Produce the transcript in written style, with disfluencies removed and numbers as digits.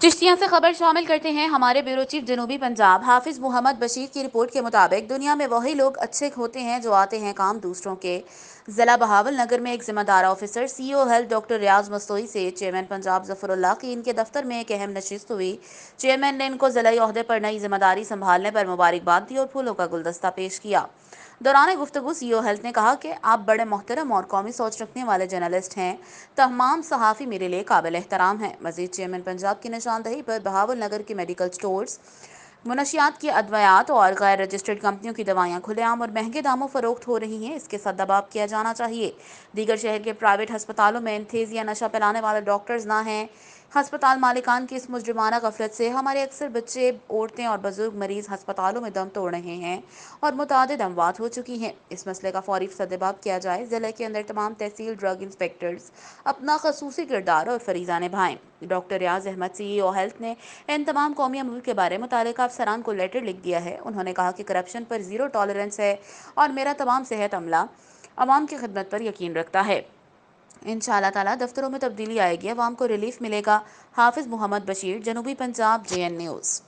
चिश्तिया से खबर शामिल करते हैं हमारे ब्यूरो चीफ जनूबी पंजाब हाफिज मोहम्मद बशीर की रिपोर्ट के मुताबिक दुनिया में वही लोग अच्छे होते हैं जो आते हैं काम दूसरों के। जिला बहावल नगर में एक जिम्मेदार ऑफिसर सीईओ हेल्थ डॉक्टर रियाज मस्तोई से चेयरमैन पंजाब जफरुल्लाह की इनके दफ्तर में एक अहम नशिस्त हुई। चेयरमैन ने इनको जिलाई ओहदे पर नई जिम्मेदारी संभालने पर मुबारकबाद दी और फूलों का गुलदस्ता पेश किया। दौरान गुफ्तगू सीईओ हेल्थ ने कहा कि आप बड़े मोहतरम और कौमी सोच रखने वाले जर्नलिस्ट हैं। तमाम सहाफ़ी मेरे लिए काबिल एहतराम हैं। मज़ीद चेयरमैन पंजाब की निशानदही पर बहावल नगर के मेडिकल स्टोर्स, मुनशियात की अद्वियात और गैर रजिस्टर्ड कंपनियों की दवाइयाँ खुलेआम और महंगे दामों फरोख्त हो रही हैं, इसके साथ दबाव किया जाना चाहिए। दीगर शहर के प्राइवेट हस्पतालों में इंथेज़ या नशा पिलाने वाले डॉक्टर्स ना हैं। हस्पताल मालिकान की इस मुजरिमाना गफलत से हमारे अक्सर बच्चे, औरतें और बुजुर्ग मरीज अस्पतालों में दम तोड़ रहे हैं और मुतादिद अमवात हो चुकी हैं। इस मसले का फौरी सद्देबाब किया जाए। ज़िले के अंदर तमाम तहसील ड्रग इंस्पेक्टर्स अपना खसूसी किरदार और फरीज़ा निभाएं। डॉक्टर रियाज अहमद सीईओ हेल्थ ने इन तमाम कौमी अमूर के बारे में मुतालिका अफसरान को लेटर लिख दिया है। उन्होंने कहा कि करप्शन पर ज़ीरो टॉलरेंस है और मेरा तमाम सेहत अमला अवाम की खिदमत पर यकीन रखता है। इंशाअल्लाह ताला दफ्तरों में तब्दीली आएगी, अवाम को रिलीफ मिलेगा। हाफिज मोहम्मद बशीर, जनूबी पंजाब, JN न्यूज़।